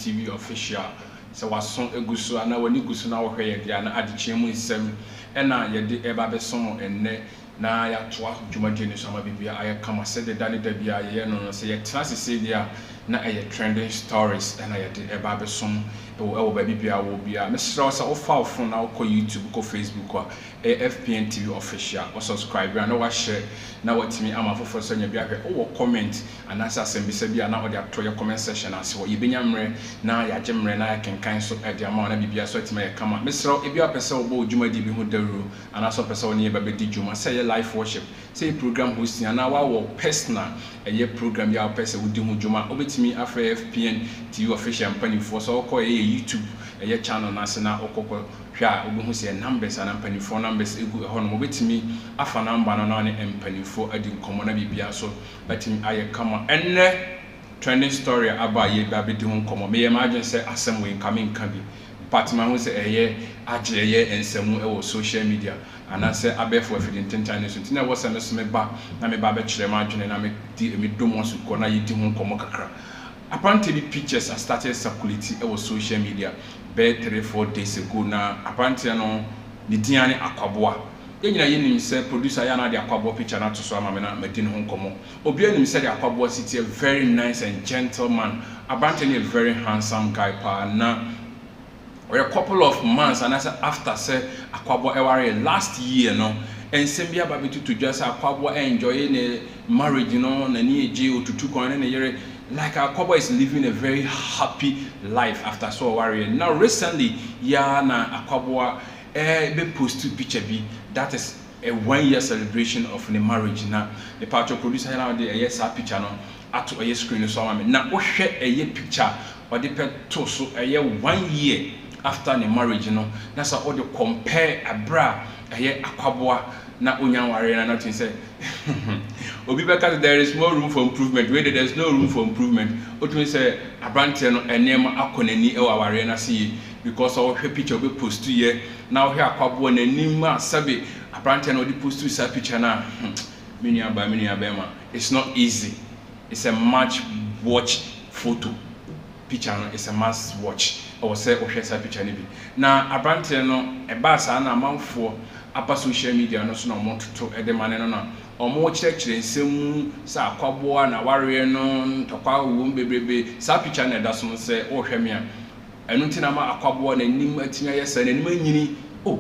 FPNTV official. So was son egusu ana wani gusu na wohwe ye dia na ADEKYE3 nsem ena ye de eba be son enne na ya toa dwumadi ni so ma bibia aye kama se de dane da bia ye no se ye tena se dia na aye trending stories ena ye de eba be son ewo ba bibia wo bia me sra so ofa ofon na ko YouTube ko Facebook ko FPNTV official o subscribe na wa share na watimi ama fofo so nya bia hwe o comment anasa asembisa bia na o de ato ye comment section ase wo ye benya mre na ya gemre na ya kenkan so e de ama na bibia so tima ye kama me sra e bia pese wo bo dwumadi bi ho daru anasa pese wo ne ba be di dwuma say live worship say program hosting na wa wo personal ye program ya pese wo di ho dwuma obetimi AFRIYIE FPNTV official mpanifo so ko ye YouTube ye channel na se na okoko hwa obehu se numbers and mpanifo numbers egu ho no obetimi afa number no na ne mpanifo adi nkomo na bibia so betimi aye kama enne trending story aba ye ba be di ho nkomo me ye imagine say asem we coming can be but man who say eye agye ensemu e wo social media and say abefo afidin tentane so tina wo se no me ba na me ba be kire ma adwene na me di me domo so ko na ye di ho nkomo kakra. Apparently pictures are started circulating over social media about 3-4 days ago na apparently no the diane Akwaboa yenyina yenim say producer ya na the Akwaboa picture na to so ama me na medin ho nkomo obi anim say the Akwaboa city a very nice and gentleman, apparently a very handsome guy pa na or a couple of months and after say Akwaboa eware last year no NSEM bia ba betu to just Akwaboa enjoy ne marriage no na ni eje otutu kon na yere like Akwaboa is living a very happy life after so warrior. Now recently, yeah, na Akwaboa be posted picture be that is a 1 year celebration of the marriage. Now the part of producer now the yes picture no at a screen so am na o hwe a picture or the pet to so a 1 year after the marriage no na so all the compare abra a Akwaboa na onyan warrior na nothing say obi because there is more room for improvement where there is no room for improvement otumi say abrante no enema akonani e waware na see because of hwe picture be post here now here Akwaboa na nim ma sabe abrante no di post to picture na mini aba ma it's not easy. It's a much watch photo picture no it's a must watch or say ohwe sa picture ni bi na abrante no e ba sa na amanfo apa social media no so na mo toto e de mane no na omo chire nsem sa Akwaboa na warrior no ntokwa wo bebrebe sa picture na da so se o hweme a enu ntina ma Akwaboa na nim atinya yesa na nim anyini oh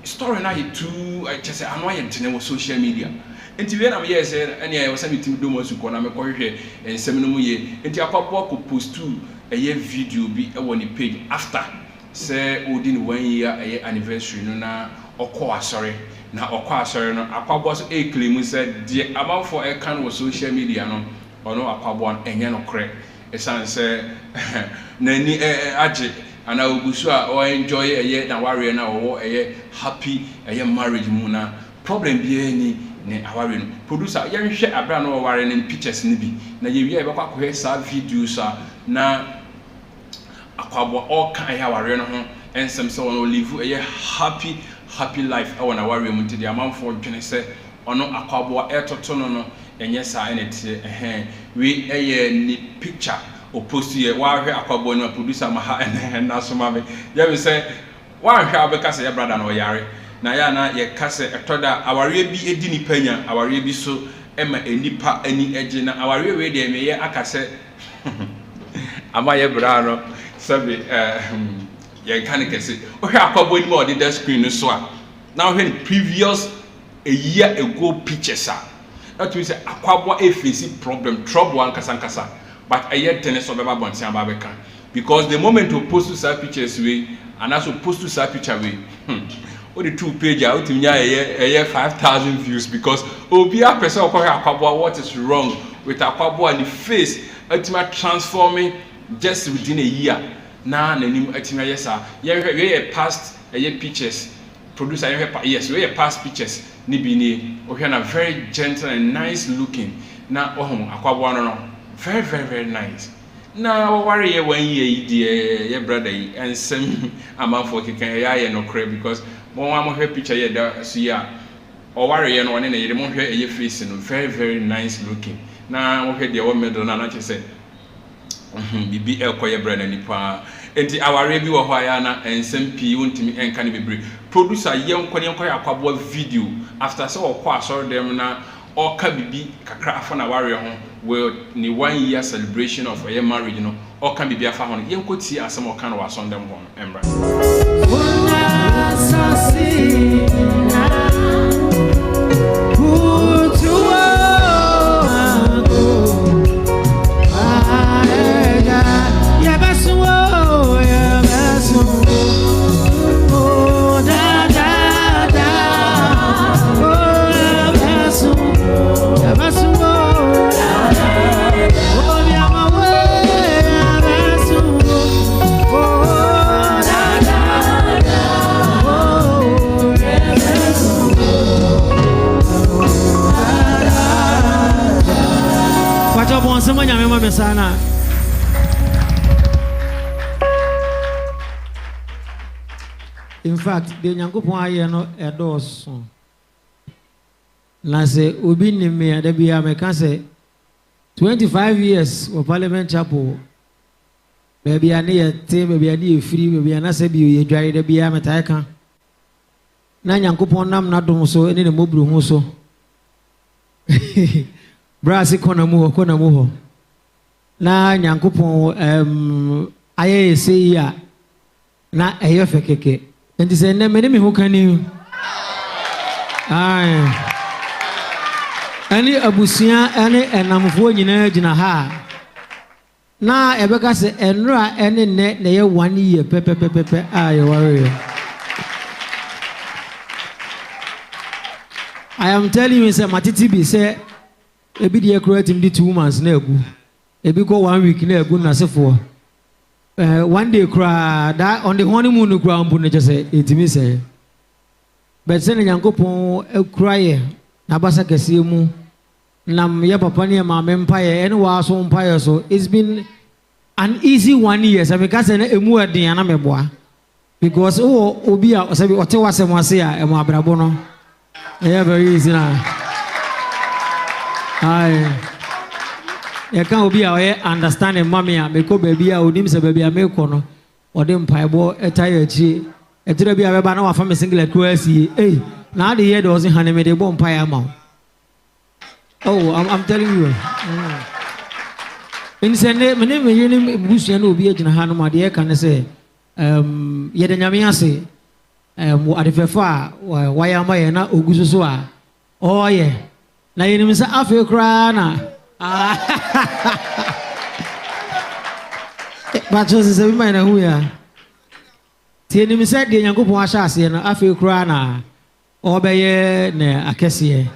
story na hitu chese anu aye ntine wo social media enti we na me yese ene aye wasa mitim do mo suko na me ko hwehwe nsem no mu ye enti Akwaboa ko post to eye video bi e woni page after say odin 1 year eye anniversary no na okọ asori na okọ asori no Akwaboa so e claim say the amount for e kan wo social media no ono Akwaboa enye no kre esan say na ni age ana ogusu a o enjoy eye na warrior na wo eye happy eye marriage mu na problem bi ani ne aware no producer ye hwehwe abra na wo ware ne pictures ni bi na ye wi e bekwa ko sa videos a na Akwaboa all kan ya ware no ho ensem say wo live eye happy life I wanna worry mu the amount for dwene say ono Akwaboa etoto no enye sa enete we ni picture o post here wa hwe Akwaboa no producer ma ha na so ma me ya be say wa hwe abeka say ya brother no yare na ya na ye kase etoda aware bi edi ni panya aware bi so ema enipa ani eje na aware we de me ye akase ama ye bra no sabe you can say, oh, Akwaboa more did that screen so. Now, when previous a year ago pictures are that means Akwaboa a facing problem, trouble and kasankasa, but a year tennis of Babaka because the moment you post to side pictures way and also post to side picture way, what the 2 page out in a year 5,000 views because be a person of Akwaboa what is wrong with Akwaboa and the face ultimately transforming just within a year. Na nanim atima yesa ye past pictures producer yes we past pictures ni bi ni o hwe na very gentle and nice looking na ohun Akwaboa no very nice na wo ware ye 1 year die ye brother yi ensem amanfo kekan ye no kre because mo wa mo hwe picture ye da so ya o ware ye no one na ye mo hwe face no very nice looking na wo hwe de wo middle na che say bibi ekoye brand nipa enti aware bi wo ho aya na ensem pii wontimi enka ne bebre producer yenkoye Akwaboa video after say okọ asoro dem na oka bibi kakra afa na ware ho well ni 1 year celebration of a marriage no oka bibi afa ho yenkoti asem oka na wason dem ho embra Sana in fact the nyankopon aye no edoso na se obi ni me da bia me ka se 25 years of parliament chapel baby ani yete baby ani efiri baby ana se bi ye dware da bia me tai ka na nyankopon nam na dom so ene ne mobru hu so brasi kona mu ho na nyankopon aye sei ya na eyo fekeke enti se ne me hu kani ai ani abusia ani enamfo nyina gina ha na ebeka se enra ene ne ye 1 year pepepepe aye worry I am telling you say matiti bi say ebi de create him 2 months na egu ebi go 1 week na egu na sefo 1 day cry that on the honeymoon cry mbu na say etimi say but say nyankopon cry na basa kese mu nam ya papa ne ma me mpaye ene wa so mpaye so it's been an easy 1 year say because na emu eden na meboa because obi a say ote wasem ase a emu abrabo no yeah very easy na ai ya kan obi a we understand mama ya me ko baby a onim se baby a me ko no ode mpaebo etaya chi etira bi a be ba na wa fa me single crossy na the year doesn't hand me the bomb pie amount. Oh, I'm telling you. In Sunday, my name is Busian will be a Hanu, my dear, can I say, yet an Yamiase, what if a far, why am I not Ugusua? Oh, yeah. Now you know, I feel crying. But just a reminder who ya. Tell him said the young couple was asking, I feel crying. Obeye ne akese.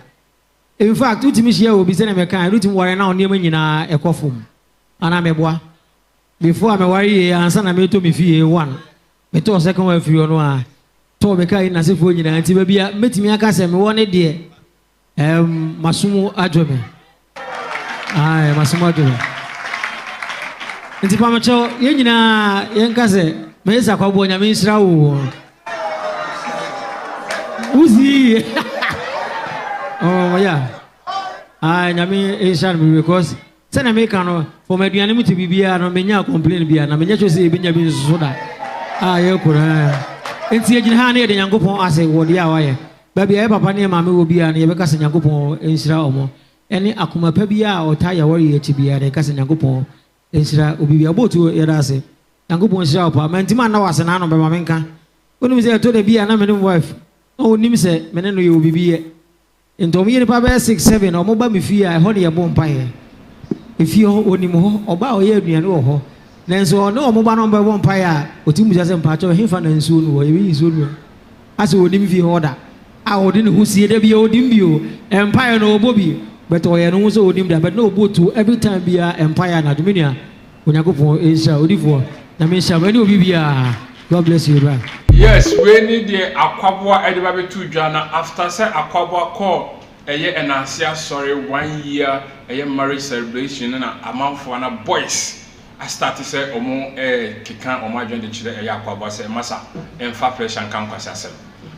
In fact, utimi share obi se na me kan rutim ware na oniem nyina ekofom. Ana meboa. Before me ware ansa na me to me fie 1. Me to second one fie no a. To me kai na sefo nyina anti ba bia metimi aka se me wone de masumu adwome. Ai masumu adwome. Nti pa macho ye nyina ye nka se me isa Akwaboa nyame nsira wo. Uzi. Oh yeah. I nyame Asian me because say na me kan for me aduane mu to bibia no me nya complain bia na me nya chose e binya bi so da. Ye kura. Enti agina ha na ye de Nyankopon ase wo de a waye. Ba bia e papa ne ma me wo bia na ye be ka se Nyankopon ensira omo. Ene akoma pa bia o ta ya wori echi bia de ka se Nyankopon ensira obi bia botu ye da ase. Nyankopon ensira opa ma ntima na wase na no be ma me nka. Oni mi se to de bia na me no wife. Oh, nim se mene no ye obibiye. Ntom ye pa be 6 7 o mo ba me fie a ho ne ye bom pae. Efie ho onim ho oba o ye aduane wo ho. Nenso no mo ba no be bom pae a otimu jase mpa cho hefa na nsuo no wo ye bi nsuo no. Ase onim fie ho da. A odi ne ho sie da bia odim bio. Empire no obobi. But o ye no so odim da but no obotu every time bia empire na dominion. Onyakopon insha odifo. Na me sha mani obibia. God bless you, bro. Yes, we need the Akwaboa Edibabe to Jana after say Akwaboa call a sorry 1 year a marriage celebration and a month for an boys. I started say omo kikan oma join the children Akwaboa say massa and fa pressure and can kwasa.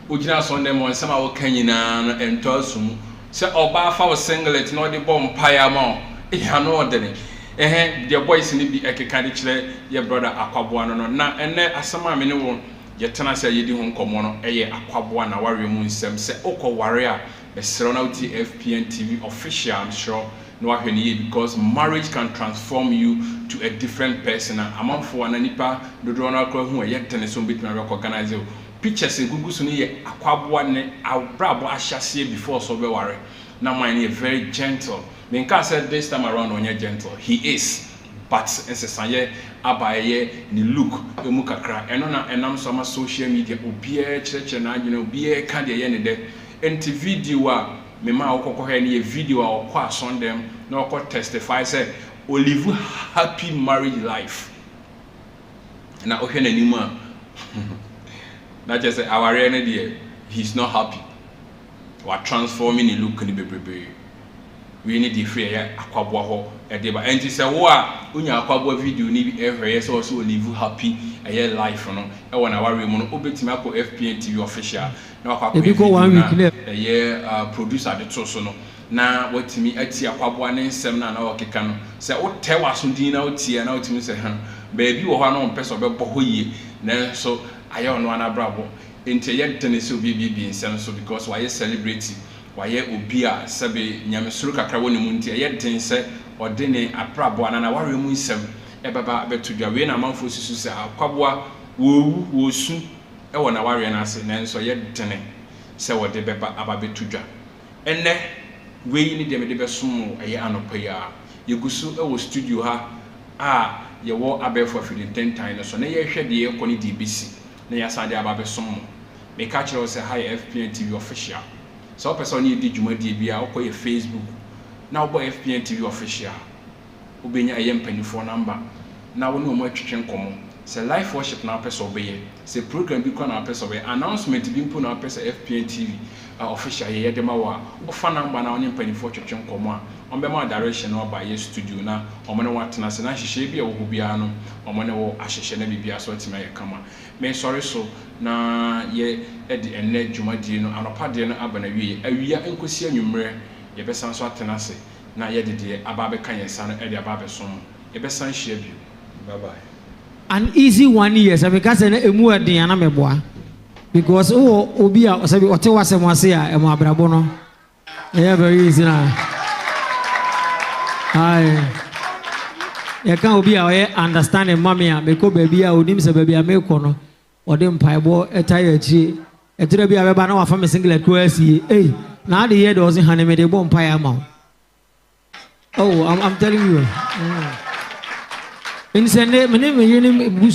Ujina Sunday morning some our Kenyan and Tosum say oba fa was singlet no the bomb pie amount. It had no ordinary. the boys in the Ekekadichile, your brother Akwaboa no na ene asama me ne wo ye tena se yedi ho nkomo no eye Akwaboa na ware mu nsem se okoware a esro na uti FPNTV official I'm sure no ahwene because marriage can transform you to a different person amamfo ana nipa dodo na akwa hu ye tene so betumi recognize pictures egugu so ne ye Akwaboa ne abrabo ahyase before so be ware na man is very gentle. Minka said this time around on gentle. He is. But nsesanye abaye ni look emu kakra eno na enam so ma social media obie church na adwene obie ka de ye ne de enti video a me ma okokọ he ne video a okọ ason dem na okọ testify say olive happy married life na ohwe na nimu a na just say aware ne de he's not happy. We're transforming the look in the baby. We need the free Akwaboa ho edeba. And she said, "Wa unya Akwaboa video ni every year so live happy a year life no. E wana wari mo no obetimi akọ FPNTV official. Na akwa go 1 week a year producer the so no. Na watimi ati Akwaboa ne nsem na okeka no. Se o tewa so din na otie na otimi se ha. Baby wo ha no mpese obebo ho yie. Na so aye ono anabrabo. Into yet tennis will be nsem so because why celebrity why obia sabe nyamesuru kakra woni munti yet ten se odene aprabo anana ware mu nsem e baba betudwa we na manfo susu se Akwaboa wo su e wona ware na ase nanso yet tene se wode beba aba betudwa enne we ni de me de besom eye anopa ya yegusu e wo studio ha a ye wo abefo afidin 10 time so na ye hwe de ye koni DBC na ya sande aba besom me catch you say hi FPNTV official so person you di dwumadi bia okoye Facebook na obo FPNTV official obenya ayempanifo number na woni omo atwetwe nkomo say live worship na person obeye say program bi kwa na person obeye announcement bi mpo na person FPNTV official ye de ma wa ofa number na woni mpanifo twetwe nkomo a ombema direction na oba ye studio na omo ne watena se na hihye bi a wo bia no omo ne wo ahihye na bibia so atima ye kama me sorry so na ye edi enne dwumadi no anopade no abana wie awia enkosi anwumre ye besan so atena se na ye dede aba be kan yensa no edi aba be som ye besan hye bi bye bye an easy 1 year so because na emu eden na meboa because obi a sabi ote wasem ase a emu abrabo no yeah very easy na ai ya kan obi a ye understand mama a me ko baby a onim se baby a me ko no ode mpaebo etaya achi etire bi a beba na wa fa me singlet ko asie na ade ye doesn't hane me de bo mpae ama oh I'm telling you in sende me ne me